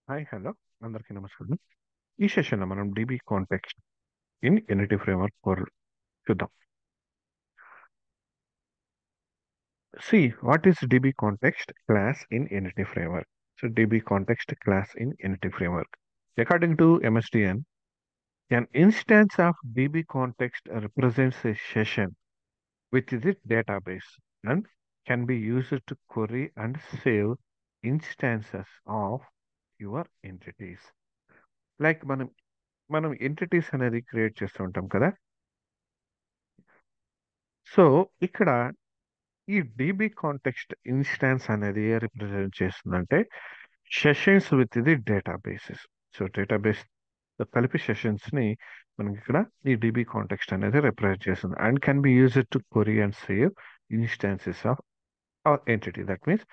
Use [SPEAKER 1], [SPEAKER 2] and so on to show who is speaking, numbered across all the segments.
[SPEAKER 1] Hi hello అందరికీ నమస్కారం. ఈ సెషన్లో మనం DB context in entity framework for చూద్దాం. See what is DB context class in entity framework. So DB context class in entity framework. According to MSDN, an instance of DB context represents a session with its database and can be used to query and save instances of your entities. Like మనం entities అనేది create చేస్తూ ఉంటాం కదా. So ఇక్కడ ఈ DB context instance అనేది represent చేస్తుందంటే sessions with the databases. So database కలిపి సెషన్స్ ని మనకి ఇక్కడ ఈ DB కాంటెక్స్ట్ అనేది రిప్రజెంట్ చేస్తుంది and can be used to query and save instances of our entity. That means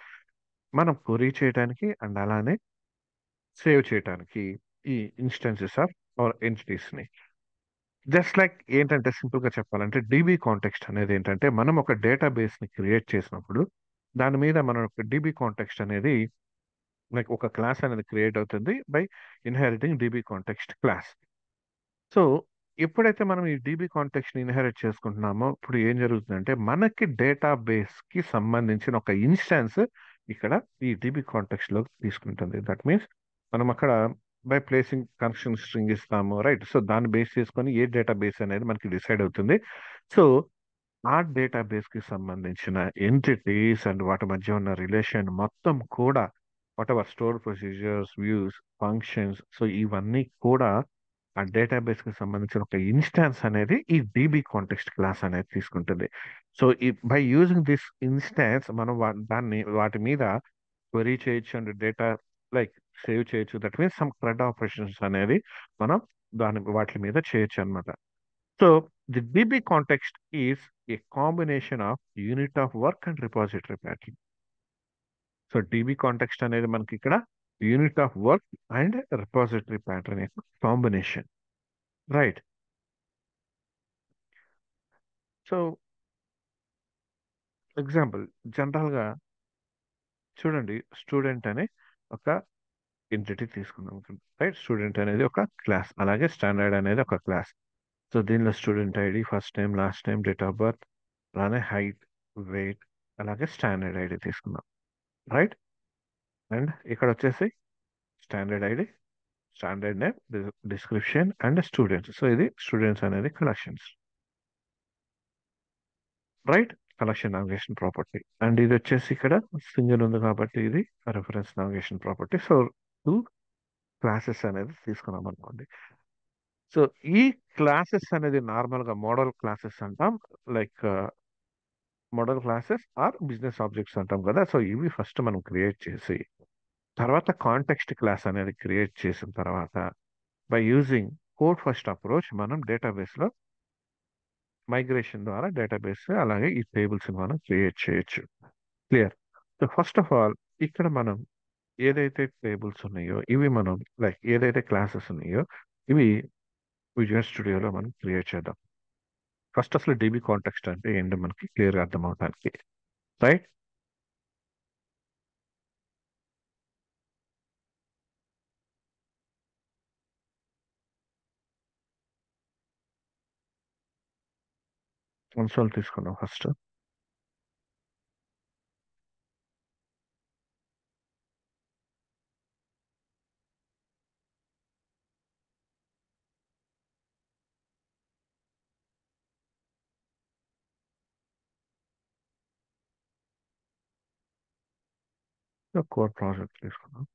[SPEAKER 1] మనం క్వరీ చేయడానికి అండ్ అలానే సేవ్ చేయడానికి ఈ ఇన్స్టాన్సెస్ ఆఫ్ అవర్ ఎంటిటీస్ ని. జస్ట్ లైక్ ఏంటంటే సింపుల్ గా చెప్పాలంటే DB కాంటెక్స్ట్ అనేది ఏంటంటే మనం ఒక డేటాబేస్ ని క్రియేట్ చేసినప్పుడు దాని మీద మనం ఒక DB కాంటెక్స్ట్ అనేది లైక్ ఒక క్లాస్ అనేది క్రియేట్ అవుతుంది by inheriting DB context class. So ఎప్పుడైతే మనం ఈ DB కాంటెక్స్ట్ ని ఇన్హెరిట్ చేసుకుంటున్నామో ఇప్పుడు ఏం జరుగుతుందంటే మనకి డేటాబేస్ కి సంబంధించిన ఒక ఇన్స్టాన్స్ ఇక్కడ ఈ DB కాంటెక్స్ట్ లో తీసుకుంటుంది. దట్ మీన్స్ మనం అక్కడ బై ప్లేసింగ్ కనెక్షన్ స్ట్రింగ్ ఇస్తాము, రైట్? సో దాన్ని బేస్ చేసుకొని ఏ డేటాబేస్ అనేది మనకి డిసైడ్ అవుతుంది. సో ఆ డేటాబేస్ కి సంబంధించిన ఎంటిటీస్ అండ్ వాటి మధ్య ఉన్న రిలేషన్ మొత్తం కూడా what ever store procedures, views, functions, so ఇవన్నీ కూడా ఆ డేటాబేస్ కి సంబంధించిన ఒక ఇన్స్టాన్స్ అనేది ఈ DB కాంటెక్స్ట్ క్లాస్ అనేది తీసుకుంటుంది. సో ఈ బై యూజింగ్ దిస్ ఇన్స్టాన్స్ మనం దాన్ని వాటి మీద క్వరీ చేయొచ్చు అండ్ డేటా లైక్ సేవ్ చేయొచ్చు. That means some CRUD operations అనేది మనం వాటి మీద చేయొచ్చు అనమాట. So the DB context is a combination of unit of work and repository pattern. So DB context అనేది మనకి ఇక్కడ unit of work and repository pattern యొక్క కాంబినేషన్, రైట్? సో ఎగ్జాంపుల్ జనరల్గా చూడండి, స్టూడెంట్ అనే ఒక ఎంటిటీ తీసుకుందాం, రైట్? స్టూడెంట్ అనేది ఒక క్లాస్, అలాగే స్టాండర్డ్ అనేది ఒక క్లాస్. సో దీనిలో student ID, first name, last name, date of birth, అలానే హైట్, వెయిట్, అలాగే స్టాండర్డ్ ఐడి తీసుకుందాం, రైట్? అండ్ ఇక్కడ వచ్చేసి standard ID, standard name, description and students. So ఇది స్టూడెంట్స్ అనేది collections, right? Collection navigation property. And ఇది వచ్చేసి ఇక్కడ సింగిల్ ఉంది కాబట్టి ఇది reference navigation property. So two classes అనేది తీసుకున్నాం అనుకోండి. సో ఈ క్లాసెస్ అనేది నార్మల్ గా మోడల్ క్లాసెస్ అంటాం, like model classes are business objects అంటాం కదా. సో ఇవి ఫస్ట్ మనం క్రియేట్ చేసి తర్వాత కాంటెక్స్ట్ క్లాస్ అనేది క్రియేట్ చేసిన తర్వాత by using code first approach మనం డేటాబేస్ లో మైగ్రేషన్ ద్వారా డేటాబేస్ అలాగే ఈ టేబుల్స్ మనం క్రియేట్ చేయొచ్చు. Clear? So first of all ఇక్కడ మనం ఏదైతే టేబుల్స్ ఉన్నాయో ఇవి మనం లైక్ ఏదైతే క్లాసెస్ ఉన్నాయో ఇవి విజువల్ స్టూడియోలో మనం క్రియేట్ చేద్దాం. ఫస్ట్ అసలు DB కాంటెక్స్ట్ అంటే ఏంటో మనకి క్లియర్గా అర్థం అవడానికి, రైట్? కన్సోల్ తీసుకున్నాం ఫస్ట్. కోడ్ ప్రాజెక్ట్ తీసుకున్నాం.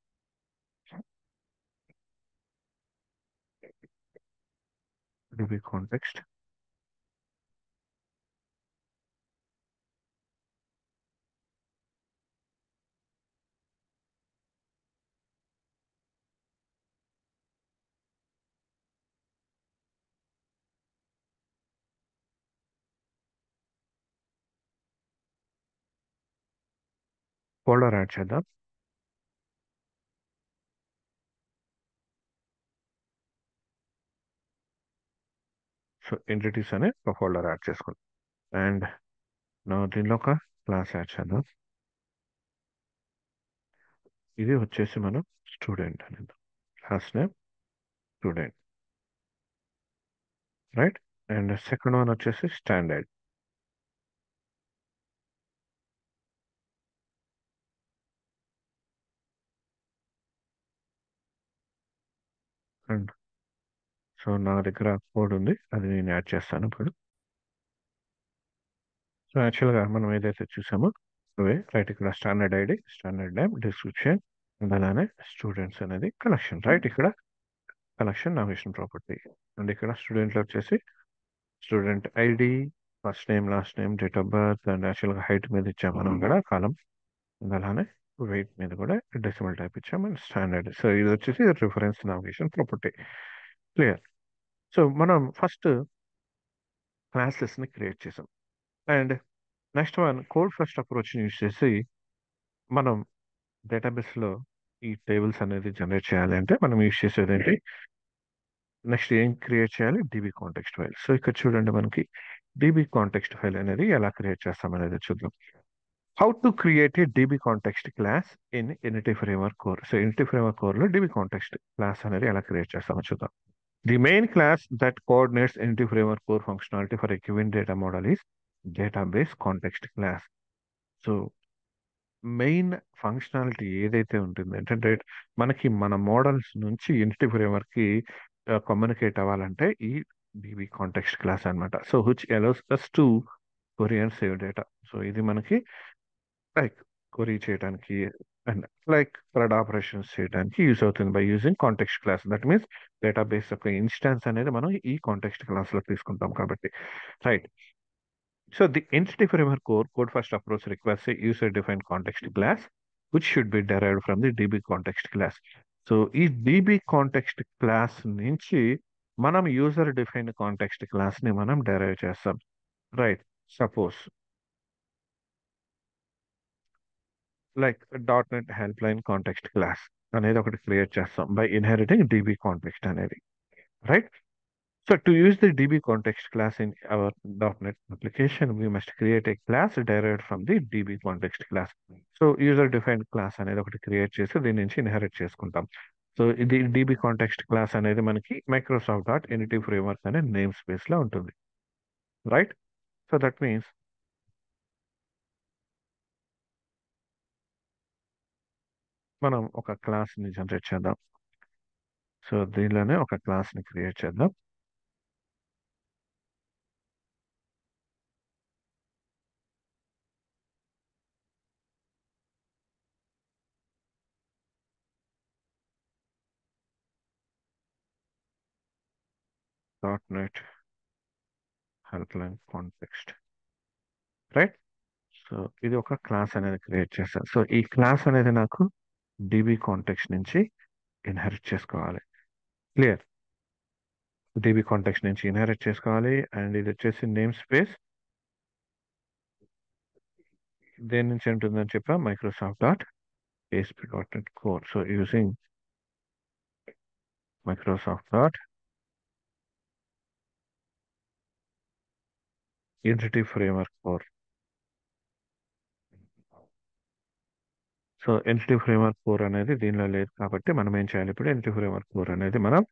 [SPEAKER 1] DB కాంటెక్స్ట్ ఫోల్డర్ యాడ్ చేద్దాం. సో ఎంటిటీస్ అనే ఒక ఫోల్డర్ యాడ్ చేసుకుందాం. అండ్ దీనిలో ఒక క్లాస్ యాడ్ చేద్దాం. ఇది వచ్చేసి మనం స్టూడెంట్ అనేది, last name student, right. And second one వచ్చేసి స్టాండర్డ్. అండ్ సో నా దగ్గర కోడ్ ఉంది, అది నేను యాడ్ చేస్తాను ఇప్పుడు. సో యాక్చువల్గా మనం ఏదైతే చూసామో అవే, రైట్. ఇక్కడ standard ID, standard name, description, and అలానే స్టూడెంట్స్ అనేది కలెక్షన్, రైట్. ఇక్కడ కలెక్షన్ నామినేషన్ ప్రాపర్టీ. అండ్ ఇక్కడ స్టూడెంట్లో వచ్చేసి student ID, first name, last name, date of birth, and యాక్చువల్గా హైట్ మీద ఇచ్చాం మనం కూడా కాలం. అండ్ అలానే వెయిట్ మీద కూడా డెసిమల్ టైప్ ఇచ్చాం, అండ్ స్టాండర్డ్. సో ఇది వచ్చేసి reference navigation property. Clear. So మనం ఫస్ట్ క్లాసెస్ని క్రియేట్ చేసాం. And next one code first అప్రోచ్ని యూజ్ చేసి మనం డేటాబేస్లో ఈ టేబుల్స్ అనేది జనరేట్ చేయాలి అంటే మనం యూజ్ చేసేది ఏంటి, నెక్స్ట్ ఏం క్రియేట్ చేయాలి, డిబి కాంటెక్స్ట్ ఫైల్. సో ఇక్కడ చూడండి, మనకి డిబి కాంటెక్స్ట్ ఫైల్ అనేది ఎలా క్రియేట్ చేస్తాం అనేది చూద్దాం. How to create a DB context class in entity framework core. So entity framework కోర్లో డిబి కాంటెక్స్ట్ క్లాస్ అనేది ఎలా క్రియేట్ చేస్తామో చూద్దాం. The main class that coordinates entity framework core functionality for a given data model is database context class. So main functionality ఏదైతే ఉంటుంది అంటే మనకి మన మోడల్స్ నుంచి ఎన్టీ ఫ్రేమ్వర్క్ కి కమ్యూనికేట్ అవ్వాలంటే ఈ డిబి కాంటెక్స్ట్ క్లాస్ అన్నమాట. So which allows us to query and save data. So ఇది మనకి లైక్ క్వరీ చేయడానికి అండ్ లైక్ థ్రెడ్ ఆపరేషన్స్ చేయడానికి యూస్ అవుతుంది by using context class. That means database యొక్క ఇన్స్టాన్స్ అనేది మనం ఈ కాంటెక్స్ట్ క్లాస్ లో తీసుకుంటాం కాబట్టి, right. So the entity framework core code first approach requires a user defined context class which should be derived from the db context class. So ఈ db context class నుంచి మనం user defined context class ని మనం derive చేస్తాం, right. Suppose like dot net help line context class అనేది ఒకటి create చేస్తాం by inheriting dB context అనేది, right. So to use the DB context class in our .NET application, we must create a class derived from the DB context class. So user defined class అనేది ఒకటి create చేసి దీని నుంచి inherit చేసుకుంటాం. So ఇది DB context class అనేది మనకి Microsoft dot NT framework అనే నేమ్ స్పేస్ లో ఉంటుంది, రైట్. సో దట్ మీన్స్ మనం ఒక క్లాస్ ని జనరేట్ చేద్దాం. సో దీనిలోనే ఒక క్లాస్ ని క్రియేట్ చేద్దాం. .NET help line context, right. So ఇది ఒక క్లాస్ అనేది క్రియేట్ చేస్తాను. సో ఈ క్లాస్ అనేది నాకు డిబి కాంటెక్స్ట్ నుంచి ఇన్హెరిట్ చేసుకోవాలి. క్లియర్. డిబి కాంటెక్స్ట్ నుంచి ఇన్హెరిట్ చేసుకోవాలి. అండ్ ఇది వచ్చేసి నేమ్ స్పేస్ దేని నుంచి ఉంటుందని చెప్పా, Microsoft dot ASP dot net core. So using Microsoft dot entity framework core. So entity framework core అనేది దీనిలో లేదు కాబట్టి మనం ఏం చేయాలి, ఇప్పుడు ఎంటిటీ ఫ్రేమ్వర్క్ కోర్ అనేది మనం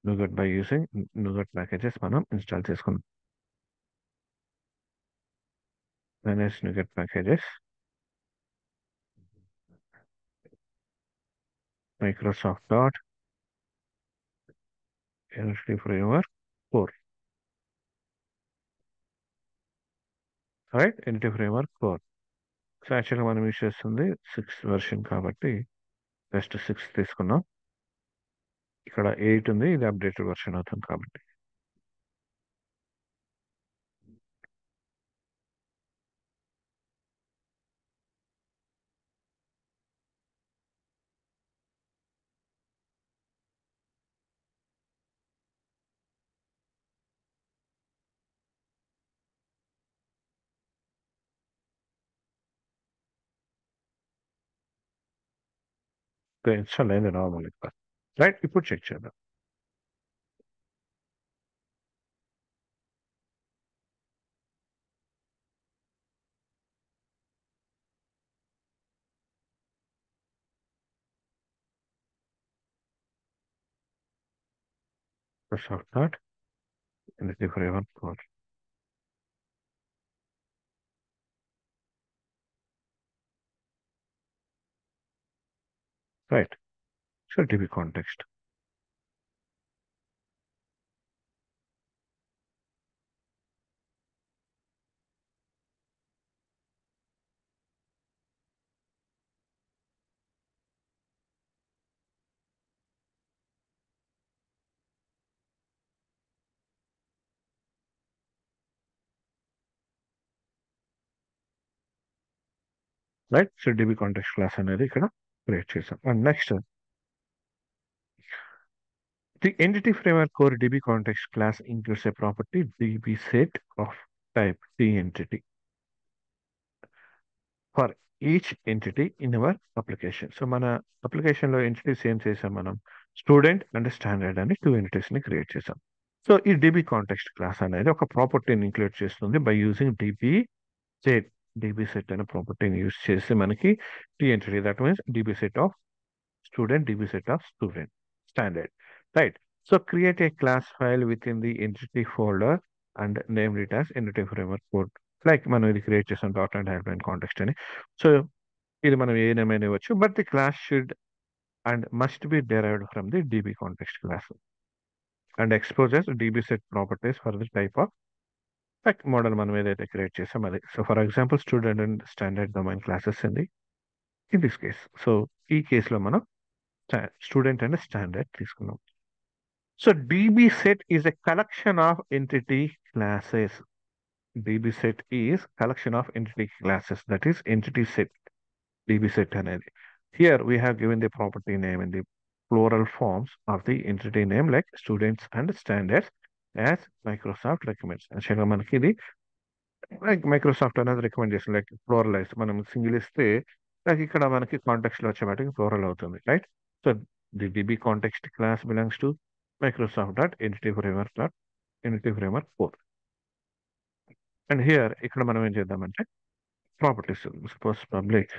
[SPEAKER 1] NuGet by using NuGet packages మనం ఇన్స్టాల్ చేసుకుందాం. Manage NuGet packages, Microsoft dot entity framework core, right. Entity framework core. So యాక్చువల్గా మనం యూస్ చేస్తుంది 6 వెర్షన్ కాబట్టి జస్ట్ 6 తీసుకున్నాం. ఇక్కడ 8 ఉంది, ఇది అప్డేటెడ్ వెర్షన్ అవుతుంది కాబట్టి. ఇన్స్టాల్ అయింది నార్మల్. రైట్, ఇప్పుడు చెక్ చేద్దాం. Microsoft Dot Entity Framework Core. Right. So DB context. Right. So DB context class అనేది ఇక్కడ క్రియేట్ చేసాం. And next the entity framework core DB context class includes a property DB set of type T entity for each entity in our application. So మన application లో entities ఏం చేసాం మనం student and standard అని two entities ని create చేసాం. So ఈ DB context class అనేది ఒక ప్రాపర్టీని ఇంక్లూడ్ చేస్తుంది by using DB set. DB set అనే ప్రాపర్టీని యూజ్ చేసి మనకి T entity that means DB set of student db set of student standard, right? So create a class file within the entity folder and name it as entity framework code, like మనం ఇది create చేసాం dot and helpline context అని. So ఇది మనం ఏ name అయినా ఇవ్వచ్చు, but the class should and must be derived from the db context class and exposes db set properties for the type of like model మనం ఏదైతే create చేసాం అది. So for example student and standard domain classes ఉంది in this case. So ఈ కేసులో మనం student and standard తీసుకున్నాం. So DB set is a collection of entity classes. DB set is collection of entity classes. That is entity set. DB set అనేది. Here we have given the property name in the plural forms of the entity name like students and standards as Microsoft recommends. యాక్చువల్గా మనకి ఇది like Microsoft అనేది recommend చేస్తుంది like ప్లోరలైజ్. మనం single ఇస్తే like ఇక్కడ మనకి కాంటెక్స్ట్ లో వచ్చేవాటికి ప్లోరల్ అవుతుంది, right? So the dB context class belongs to Microsoft dot entity framework dot entity framework 4. And here ఇక్కడ మనం ఏం చేద్దామంటే properties suppose public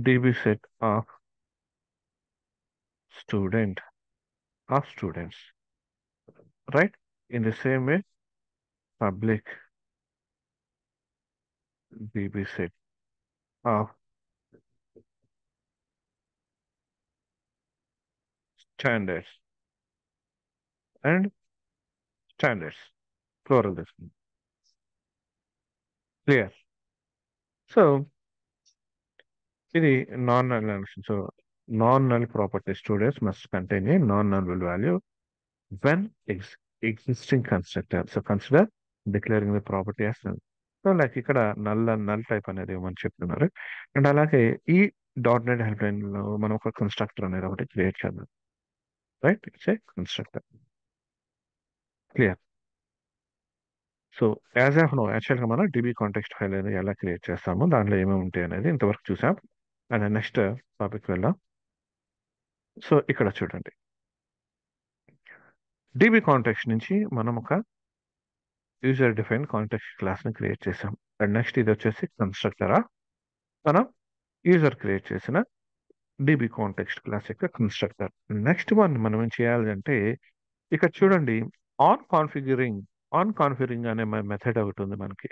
[SPEAKER 1] dB set of student of students, right? In the same way public dB set of standards and standards plural this clear. So ఇది non null analysis. So non null property students must contain a non null value when existing constructor. So consider declaring the property as null. So like ఇక్కడ null null type అనేది మనం చెప్తున్నారు. And అలాగే ఈ dot net help line లో మనం ఒక constructor అనేది ఒకటి క్రియేట్ చేద్దాం, right? It's a constructor. Clear. So as of now యాక్చువల్గా మనం డిబి కాంటెక్స్ట్ ఫైల్ అనేది ఎలా క్రియేట్ చేస్తామో దాంట్లో ఏమేమి ఉంటాయి అనేది ఇంతవరకు చూసాం. అండ్ నెక్స్ట్ టాపిక్ వెళ్దాం. సో ఇక్కడ చూడండి, డిబి కాంటెక్స్ట్ నుంచి మనం ఒక యూజర్ డిఫైన్ కాంటెక్స్ట్ క్లాస్ ని క్రియేట్ చేసాం. అండ్ నెక్స్ట్ ఇది వచ్చేసి కన్స్ట్రక్టరా, మనం యూజర్ క్రియేట్ చేసిన డిబి కాంటెక్స్ట్ క్లాస్ యొక్క కన్స్ట్రక్టర్. నెక్స్ట్ వన్ మనం ఏం చేయాలి అంటే ఇక్కడ చూడండి, ఆన్ కాన్ఫిగరింగ్ ఆన్ కాన్ఫిగరింగ్ అనే మెథడ్ ఒకటి ఉంది మనకి,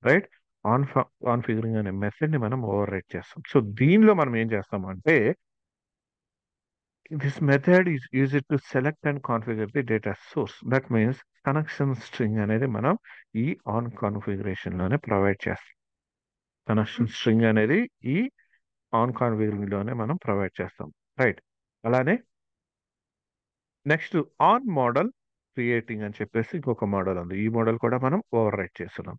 [SPEAKER 1] రైట్? ఆన్ కాన్ఫిగరింగ్ అనే మెథడ్ ని మనం ఓవర్ రైట్ చేస్తాం. సో దీనిలో మనం ఏం చేస్తాం అంటే this method is used to select and configure the data source. That means connection string అనేది మనం ఈ ఆన్ కాన్ఫిగరేషన్ లోనే ప్రొవైడ్ చేస్తాం. కనెక్షన్ స్ట్రింగ్ అనేది ఈ ఆన్ కాన్ఫిగరింగ్ లోనే మనం ప్రొవైడ్ చేస్తాం, రైట్? అలానే నెక్స్ట్ ఆన్ మోడల్ క్రియేటింగ్ అని చెప్పేసి ఇంకొక మోడల్ ఉంది. ఈ మోడల్ కూడా మనం ఓవర్ రైట్ చేస్తున్నాం,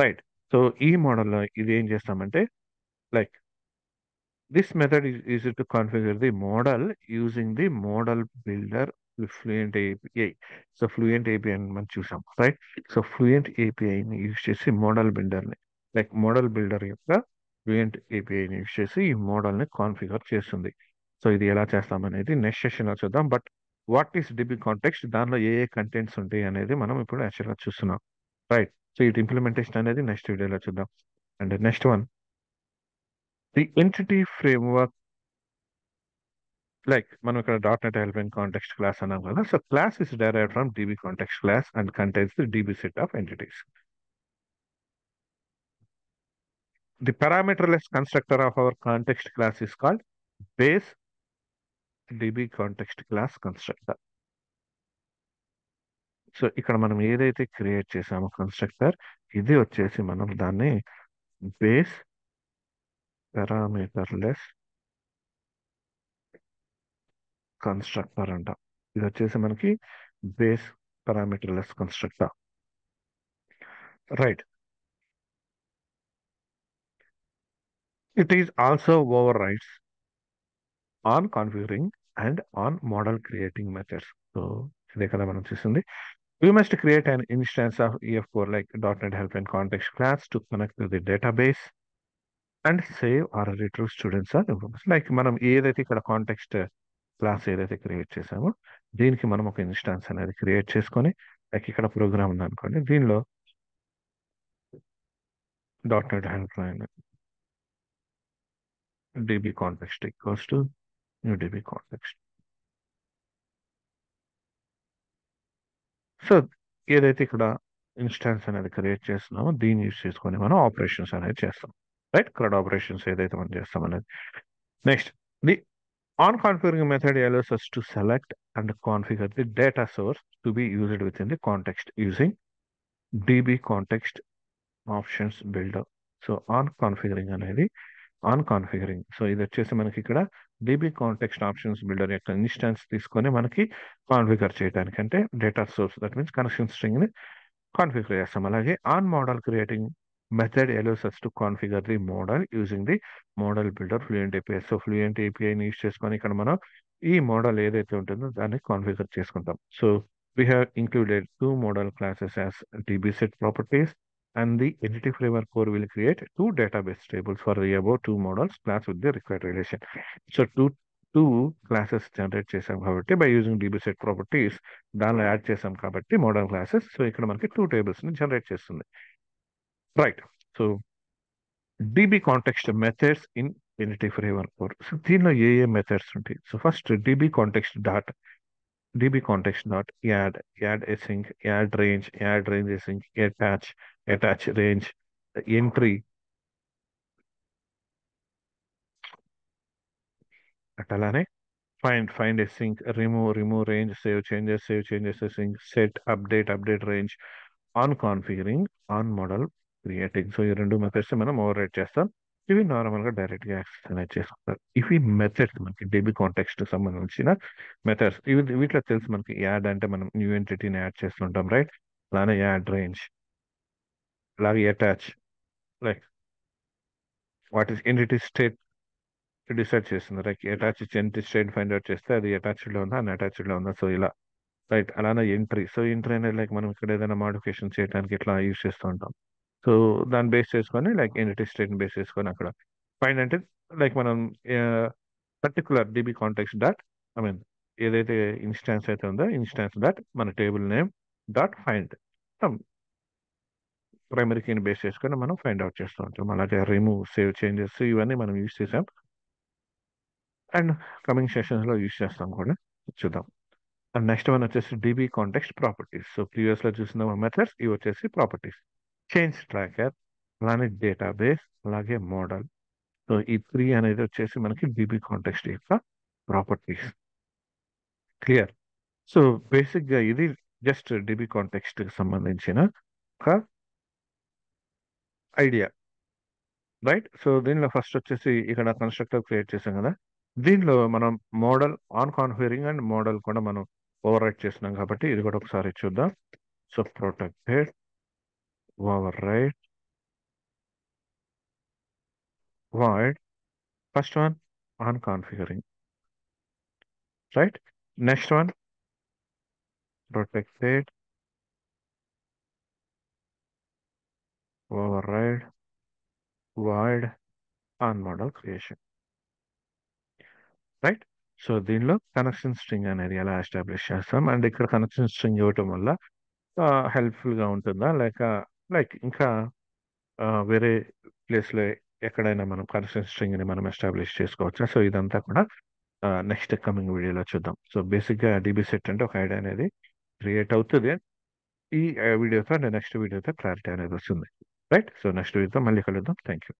[SPEAKER 1] రైట్? సో ఈ మోడల్లో ఇది ఏం చేస్తామంటే like this method is easy to configure the model using the model builder with Fluent API. So Fluent API అని మనం చూసాం, రైట్? సో Fluent API ని యూజ్ చేసి మోడల్ బిల్డర్ ని లైక్ మోడల్ బిల్డర్ యొక్క Fluent API ని use చేసి ఈ మోడల్ ని కాన్ఫిగర్ చేస్తుంది. సో ఇది ఎలా చేస్తామనేది నెక్స్ట్ సెషన్ లో చూద్దాం. But what is dB context, దానిలో ఏ ఏ కంటెంట్స్ ఉంటాయి అనేది మనం ఇప్పుడు యాక్చువల్గా చూస్తున్నాం, రైట్? సో ఇది ఇంప్లిమెంటేషన్ అనేది నెక్స్ట్ వీడియోలో చూద్దాం. And next one, the entity framework like మనం ఇక్కడ dot net helping context class అన్నాం కదా. So class is derived from DB context class and contains the DB set of entities. The parameterless constructor of our context class is called base DB context class constructor. So ఇక్కడ మనం ఏదైతే create చేసామో constructor, ఇది వచ్చేసి మనం దాన్ని base పారామీటర్లెస్ constructor అంటాం. ఇది వచ్చేసి మనకి బేస్ పారామీటర్లెస్ constructor. Right. It is also overrides on configuring and on model creating methods. So ఇదే కదా మనం చూసింది. We must create an instance of EF4 like .NET Help and Context class to connect to the database and save or retrieve students or information. Like మనం ఏదైతే ఇక్కడ context class ఏదైతే create చేసామో దీనికి మనం ఒక ఇన్స్టాన్స్ అనేది క్రియేట్ చేసుకొని, లైక్ ఇక్కడ ప్రోగ్రామ్ ఉంది అనుకోండి, దీనిలో .NET Help and DB context equals to new DB context. So ఏదైతే ఇక్కడ ఇన్స్టాన్స్ అనేది క్రియేట్ చేస్తున్నామో దీన్ని యూజ్ చేసుకొని మనం ఆపరేషన్స్ అనేది చేస్తాం. రైట్, CRUD ఆపరేషన్స్ ఏదైతే మనం చేస్తాం అనేది. Next, the on configuring method allows us to select and configure the data source to be used within the context using DB context options builder. So on configuring అనేది so ఇది వచ్చేసి మనకి ఇక్కడ DB context options builder యొక్క instance తీసుకొని మనకి configure చేయడానికి, అంటే data source that means connection string ని కాన్ఫిగర్ చేస్తాం. అలాగే on model creating method allows us to configure the model using the model builder Fluent API. So Fluent API ని use చేసుకొని ఇక్కడ మనం ఈ మోడల్ ఏదైతే ఉంటుందో దాన్ని కాన్ఫిగర్ చేసుకుంటాం. So we have included two model classes as DB set properties, and the entity framework core will create two database tables for the above two models class with the required relation. So two classes generate చేసాం కాబట్టి by using DB set properties దానిలో add చేసాం కాబట్టి model classes. So ఇక్కడ మనకి two tables ని generate చేస్తుంది. Right. So DB context methods in entity framework core. So దీనిలో ఏ మెథడ్స్ ఉంటాయి? So first DB context dot add async, add range async, attach range, entry, అట్లానే find async, remove range, save changes async, set update range, on configuring, on model creating. So ఈ రెండు methods మనం over right చేస్తాం. ఇవి normal గా direct గా access అనేది చేసుకుంటారు. ఇవి మెథడ్స్ మనకి DB కాంటెక్స్ట్ సంబంధించిన మెథడ్స్. వీటిలో తెలుసు మనకి యాడ్ అంటే మనం న్యూ ఎంటిటీని యాడ్ చేస్తుంటాం, రైట్. అలానే యాడ్ రేంజ్, అలాగే attach, like what is entity state decide చేస్తుంది, like attach entity state find out చేస్తే అది అటాచ్డ్ లో ఉందా అన్అటాచ్డ్ లో ఉందా. సో ఇలా, రైట్. అలానే ఎంట్రీ. సో ఎంట్రీ అనేది లైక్ మనం ఇక్కడ ఏదైనా మాడిఫికేషన్ చేయడానికి ఇట్లా యూజ్ చేస్తూ ఉంటాం. సో దాన్ని బేస్ చేసుకొని లైక్ ఎంటిటీ స్టేట్ బేస్ చేసుకొని అక్కడ ఫైండ్ అంటే లైక్ మనం పర్టికులర్ DB కాంటెక్స్ట్ డాట్ ఏదైతే ఇన్స్టాన్స్ అయితే ఉందో ఇన్స్టాన్స్ డాట్ మన table name dot find primary కీని బేస్ చేసుకొని మనం ఫైండ్ అవుట్ చేస్తూ ఉంటాం. అలాగే రిమూవ్, సేవ్ చేంజెస్ ఇవన్నీ మనం యూజ్ చేసాం అండ్ కమింగ్ సెషన్స్ లో యూజ్ చేస్తాం కూడా, చూద్దాం. అండ్ నెక్స్ట్ వన్ వచ్చేసి DB context properties. So previous లో చూసిన మెథడ్స్, ఇవి వచ్చేసి ప్రాపర్టీస్. చేంజ్ ట్రాకర్, అలానే డేటాబేస్, అలాగే మోడల్. సో ఈ త్రీ అనేది వచ్చేసి మనకి DB కాంటెక్స్ట్ యొక్క ప్రాపర్టీస్. క్లియర్. సో బేసిక్ గా ఇది జస్ట్ DB కాంటెక్స్ట్ కి సంబంధించిన ఒక ఐడియా, రైట్. సో దీనిలో ఫస్ట్ వచ్చేసి ఇక్కడ కన్స్ట్రక్టర్ క్రియేట్ చేసాం కదా, దీనిలో మనం model on configuring and model కూడా మనం ఓవర్ రైట్ చేస్తున్నాం కాబట్టి ఇది కూడా ఒకసారి చూద్దాం. So protected, over right, void, first one on configuring, right. Next one protected, override, void on model creation, right. So దీనిలో కనెక్షన్ స్ట్రింగ్ అనేది ఎలా ఎస్టాబ్లిష్ చేస్తాం, అండ్ ఇక్కడ కనెక్షన్ స్ట్రింగ్ ఇవ్వటం వల్ల హెల్ప్ఫుల్ గా ఉంటుందా, లైక్ ఇంకా వేరే ప్లేస్ లో ఎక్కడైనా మనం కనెక్షన్ స్ట్రింగ్ ని మనం ఎస్టాబ్లిష్ చేసుకోవచ్చా. సో ఇదంతా కూడా నెక్స్ట్ కమింగ్ వీడియోలో చూద్దాం. సో బేసిక్గా డీబీ సెట్ అంటే ఒక ఐడియా అనేది క్రియేట్ అవుతుంది. ఈ వీడియోతో అంటే నెక్స్ట్ వీడియోతో క్లారిటీ అనేది వస్తుంది. రైట్. సో నెక్స్ట్ వీడియోతో మళ్ళీ కలుద్దాం. Thank you.